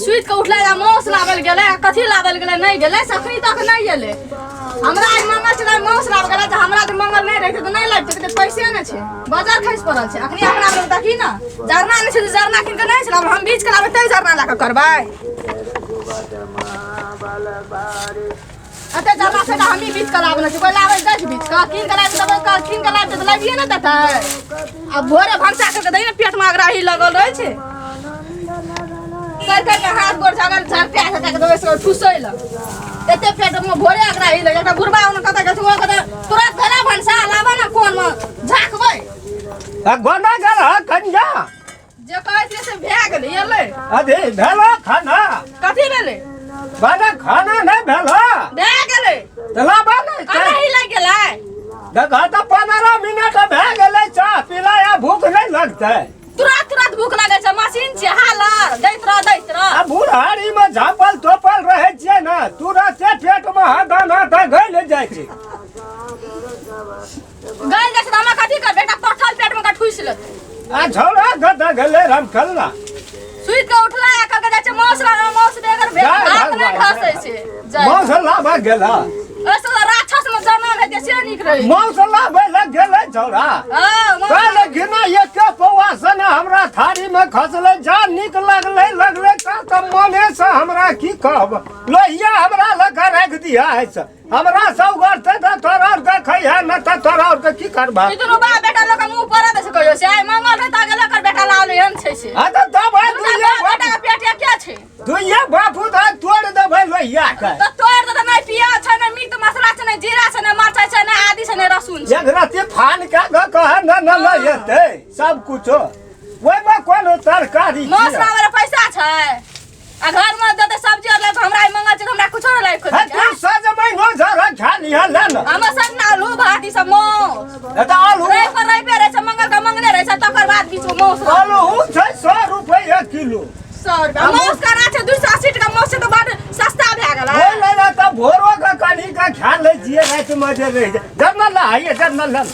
सुइत के उठले मौस लावल गेले कथी लावल गेले नहीं गेले सखनी तक नहीं गेले हमरा आज मंगल छले मौस लाव गेले त हमरा त मंगल नहीं रहते त नहीं लागते त पैसे न छे बाजार खैस पड़ल छे अखनी अपना लोग देखी ना जरना नहीं छे जरना किन के नहीं छे हम बीच के लावे तै जरना ला के करबै अते जरना से हम ही बीच के लावल छे कोई लावे दे बीच का किन के लावे त किन के लावे त लागिए ना देतै अब भोरे भंसा के दई ना पेट में अगराही लगल रहे छे कर के हाथ गोड़ छगल झाड़ प्यास के देबे से ठुसैल एते पेट में भोरे अगराही लगे एकटा बुढ़बा उन कत के छुआ कत तुरंत घरा भंसा लावा ना कोन में झाकबै आ गोना गल ह कन्या जे कहै छै से भए गेलै एले अधे भेलो खाना कथि भेलै बाना खाना नहीं भेलो भए गेलै तला बाना अगराही लग गेलै देखा तो 15 मिनट भए गेलै चाह पीला या भूख नहीं लगतै तुरंत भूख लागे छै मशीन छै हालर दैत रह आ बुढ़ारी में झापल तोपल रहे छै ना तुरंत पेट में दाना त गइल जाइ छै गइल जाइ छै हमरा कथि कर बेटा पठल पेट में ठुस लेत आ छोड़ा गदा गेले राम कल्ला सुइत के उठला एकल के जाइ छै मौस बेगर भेट हाथ नहीं खसै छै मौसला भाग गेला ऐसे राक्षस में जन्म हेते से निक रही मौसला भाग गेले छोड़ा काल गिना एक पवासन हमरा थारी में खसले जा निक लगले त मने से हमरा की कहब लोहिया हमरा लगा रख दिया है से हमरा सब करते त तोरा देखै है न त तोरा के की करबा इतनो बा बेटा लोग मुंह पर दे से कहियो से आइ मंगल रे त गेला कर बेटा लावले हन छै से आ त दबाई दुइया बेटा के पेट क्या छै दुइया बापू दा तोड़ देबै लोहिया के त तोड़ दे नहीं पिया छै न मीट मसाला छै न जीरा छै न मरचाई छै न आदि छै न रसून छै एक राती फान के कह न लेते सब कुछ ओइ में कोनो तरकारी मौसरा वाला पैसा छै आ घर में दे सब्जी और ले हमरा मंगल छै हमरा कुछो न लाइक है तू सज महीनो जरा खा लिया ले न हम सब ना आलू भात ई सब मौस ए त आलू रे पर रे पे रे छै मंगल का मंगने रे छै तकर बाद बीच में मौस आलू छै 100 रुपया किलो 100 रुपया मौस का छै 280 टका मौस से तो बड़ सस्ता भए गेल ओइ लेना त भोरो का कनी का खा ले जिए रात में जे रह जब न लाइए जब न ल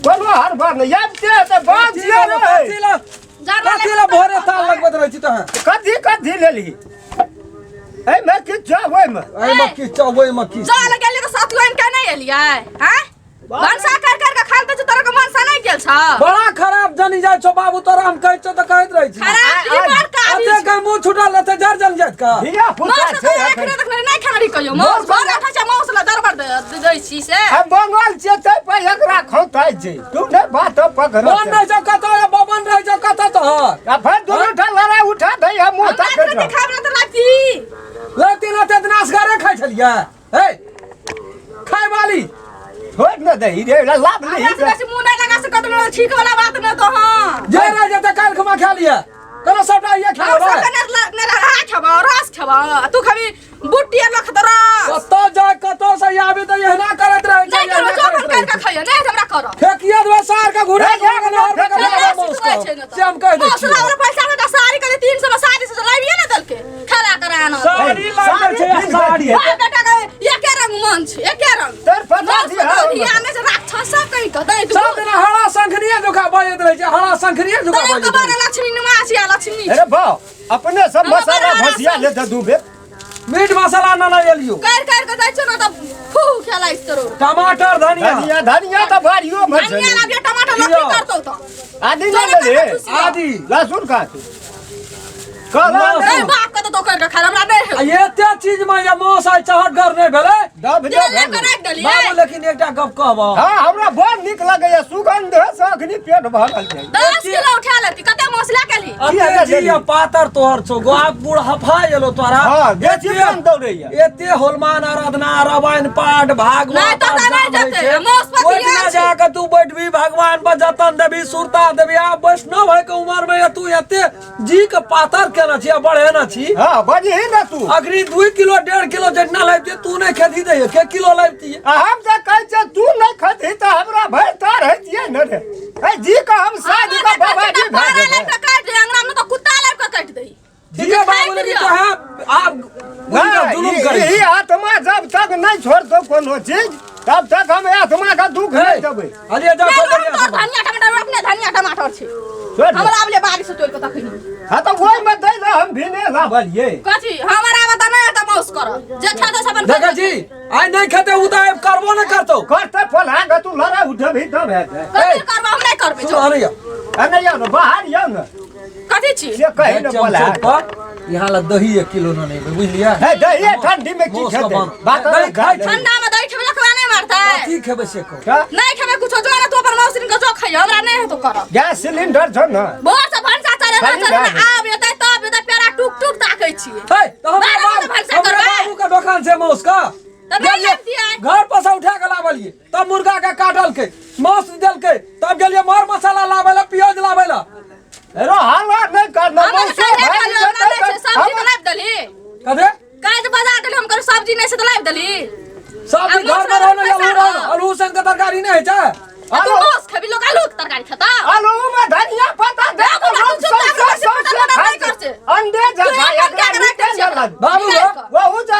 कोनो हर बार नहीं याबते त बात जिए रे कथीला भोरे ताल लगबत रहै छी त कथी लेली ए मैं कि जावै में ए मक्की चावै मक्की चल गेली तो साथ लाइन के नहीं एलियै हैं भंसा कर के खाल त तोरा के मनसा नहीं गेल छ बड़ा खराब जनी जाय छो बाबू तोरा हम कहै छो त कहैत रहै छी खराब बीमार का अते के मुंह छुटल त जर जल जात का हिया पुता मौस छै तो नहीं खानी कहियो मौस घर उठा छै मौस ला दरबार दै छी से हम बंगाल से तै पे एकरा खौताइ छै तू ने बात पकड़ मन नहीं छ कत बबन रह छ कत त आ फिर दोनों ठा लड़ा उठा दे हम मुंह तक खाबला त लागती लती न ते नासगारे खाइ छलिया हे खाइ वाली छोड़ न दे रे लाभ नहीं हमरा मुंह नहीं लगा से कतनो ठीक वाला बात न तो हां जे रह जते काल खमा खा लिया कनो सबटा ये खा रे ने रहा खबा रस खबा तू खबी बुट्टी लख दरा कतो जाय कतो से आबे त एहना करत रह नहीं करो जो मन कर के खइयो नहीं हमरा करो फेकिया दो सार का घुरे गेल हर का से हम कह दे छी हमरा पैसा का साड़ी के 300 में साड़ी से लाइए ना दल के खड़ा कराना साड़ी लागे छै साड़ी बेटा के ये के रंग मन छै एके रंग तर पता दिया हमें से राक्षस सब कहीं क दे तू सब दिन हरा शंखनिया दुखा बजत रह छै हरा शंखनिया दुखा बजत तो लक्ष्मी निवासी लक्ष्मी अरे बा अपने सब मसाला भसिया ले दे दूबे मीट मसाला न एलियो कर के दै छ न त फू खेला इस तरह टमाटर धनिया त बारियो मत धनिया लगे टमाटर लगे करतो त आदि न ले आदि लहसुन का कहला ए बाप का तो कर खा हमरा नहीं ये एते चीज में ये मौस आइ चहट घर नहीं भेले दब ये लेकर रख दलिए बाबू लेकिन एकटा गप कहबो हां हमरा बड़ निक लगैया सुगंध से अखनी पेट भरल छै 10 किलो उठा लेती कते मसला केली अते जी ये पातर तोहर छो गोआब बूढ़ हफा एलो तोरा हां बेची कम दौड़ैया एते होलमान आराधना रामायण पाठ भागवत नहीं तो नहीं जते मौस पर दिया जाके तू बैठबी भगवान पर जतन देबी सुरता देबी आ वैष्णव है के उम्र में तू एते जी के पातर केना छी बढ़े ना छी हां बजी ना तू अगरी 2 किलो 1.5 किलो जितना लाइबती तू नहीं खेती दे के किलो लाइबती हम से कहै छ तू नहीं खती त हमरा भर तार है छिए न रे ए जी का हम शादी का बाबा जी भाग ले के काट दे अंगना में तो कुत्ता ले के काट दे जी बाबू ने भी तो है आप जुलूम करे ई आत्मा जब तक नहीं छोड़ दो कोनो चीज तब तक हम आत्मा का दुख नहीं देबै अरे जा धनिया टमाटर अपने धनिया टमाटर छी हमरा आबले बारिश तोड़ के तखनी हां तो ओइ में दे ले हम भी ने लावलिए कथी हमारा बता नहीं त मौस करो जे खाता सब देखा जी आई नहीं खेते उ त करबो न करतो करते फला ग तू लड़ा उठ भी तब है कथी करबो हम नहीं करबे सुन अरे नहीं आओ बाहर आओ न कथी छी से कहे न फला यहाँ ला दही 1 किलो न नहीं बुझलिया है दही ठंडी में की खेते बात दही खाई ठंडा में दही खेबे लखवा नहीं मारता है की खेबे से को नहीं खेबे कुछ जो ना तो पर मौसिन का जो खाई हमरा नहीं है तो कर गैस सिलेंडर छ न बहुत से भंसा चले ना आब एतै तब एतै पेरा टुक टुक ताकै छी है तो हमरा बाबू का दुकान से मौस का घर पर से उठा के लावलिए तब मुर्गा के काटल के मौस देल के तब गेलिए मर मसाला लावे ला प्याज लावे ला रो हालवा नहीं करना सब्जी तो लाइब दली कदे काज बाजार दली हम कर सब्जी नहीं से तो लाइब दली सब घर में रहने आलू संग तरकारी नहीं है चा आलू मौस खबी लोग आलू तरकारी खाता आलू में धनिया पत्ता दे अंडे जगह बाबू वो जा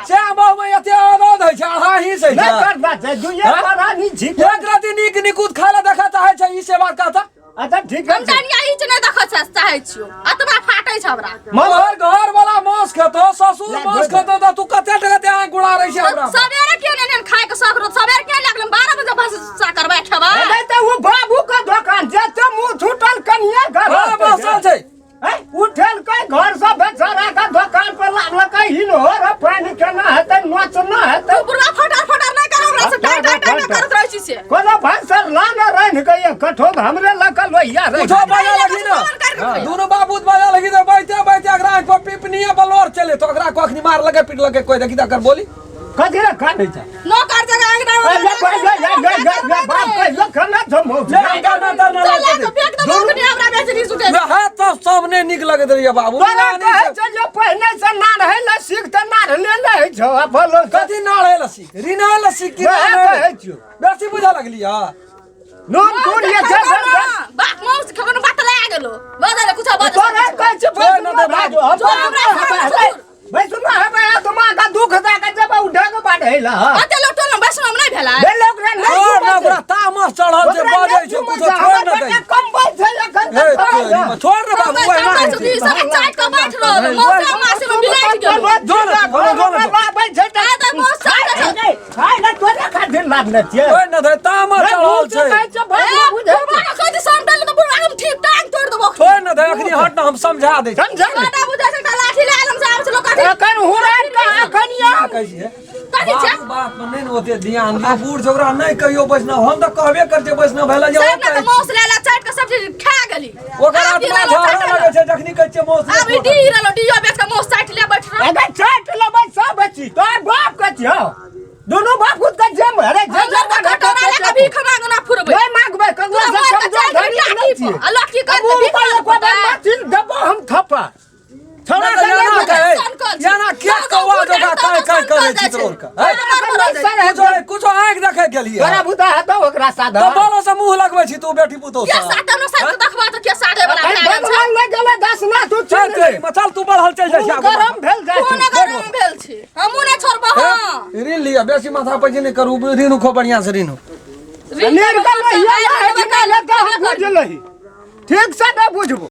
श्याम बाबू में एते आवाज है छा ही से नहीं करना चाहिए दुनिया परानी जी एक राती नीक निकुत खाला देखा चाहे छै ई सेवा कहता अच्छा ठीक है हम जानिया ही चने देखै छ चाहे छियो अतबा फाटै छ हमरा मगर घर वाला मांस खेतो ससुर मांस खेतो त तू कते टके आ गुड़ा रही छै हमरा सबेरे के ने खाए के शौक रो सबेरे के लागल 12 बजे भाषा करबा खेबा नहीं तो वो बाबू का दुकान जेते मुंह छूटल कनिया घर बसल छै उठल के घर से बेचारा का दुकान पर लागल के हिल हो रे पानी केना हेतै नोच न हेतै पूरा फटार फटार नहीं कर हमरा से टाइट करत रहै छी से कोनो भंसर लाना रहन के कठो हमरे लकल भैया रे उठो बाजा लगी ना दोनों बाबूत बाजा लगी तो बैठे बैठे अगरा को पिपनिया बलोर चले तो अगरा को अखनी मार लगे पीट लगे कोई देखी दा कर बोली कथि रे काटे छ नो कर जगह अंगना बाप के लखना जमो ले करना करना तो फेंक दो मुकनी हमरा बेचरी सुटे हां तो सबने निक लगे रे बाबू जो पहले से ना रहे ल सीख त ना ले ले छ बोलो कथि ना रहे लसी रिना लसी की बेसी बुझा लगली हां नोन कोरिया छ बाप मौस खबन बात लाग गेलो बजाले कुछ बजा तोरा कहै छ बाजू हम भाई सुना है भाई तुम्हारा का दुख था का जब उठा के बाढ़ेला अते लोग तो बस हम नहीं भेला बे लोग रे छोड़ ना बड़ा तामस चढ़ल से बाजै छै कुछ छोड़ ना दे कंबल छै एखन छोड़ रे बाबू ओए ना सब चाट के बैठ रहो मौस मासे में बिलाट गेलो जोन भाई छै त मौस खाय ना तोरे का दिन लागने छै ओए ना दे तामस चढ़ल छै कथि संटल तो बुढ़ा हम ठीक टांग तोड़ देबो छोड़ ना दे अखनी हट ना हम समझा दे समझा काटा बुझा से लाठी ले आलम साहब से लोग एखन हुरान का अखनिया कैसी है कथि छै बात पर नहीं होते ध्यान दियो बूढ़ छोकरा नहीं कहियो वैष्णव हम त कहबे करते वैष्णव भेला जे सब ना मौस ले ला चाट के सब्जी खा गेली ओकर आत्मा झरने लगे छै जखनी कहै छै मौस अब डी रहलो डियो बेच के मौस चाट ले बैठ रहो अबे चाट लेबै सब बची तोर बाप के छियो दोनों बाप खुद का जेम अरे जे कटोरा ले कभी खमांग ना फुरबै नहीं मांगबे कगो से समझो धरी नहीं छी अल्लाह की कर भी को माचिन दबो हम थपा छोड़ा याना क्या कौवा जोगा काय काय करे चित्रोर का कुछ आंख देखे के लिए तोरा बुता है तो ओकरा सादा तो बोलो से मुंह लगबै छी तू बेटी पुतो के साथ न साथ देखबा तो के साथे वाला भगवान ले गेले 10 ना तू चल रे मचल तू बढ़ल चल जाय गरम भेल जाय कोन गरम भेल छी हमू ने छोड़बो हां ऋण लिया बेसी माथा पैसे नहीं करू ऋण खो बढ़िया से ऋण निर्गल भैया है निकाल के हम बुझ लही ठीक से ना बुझबो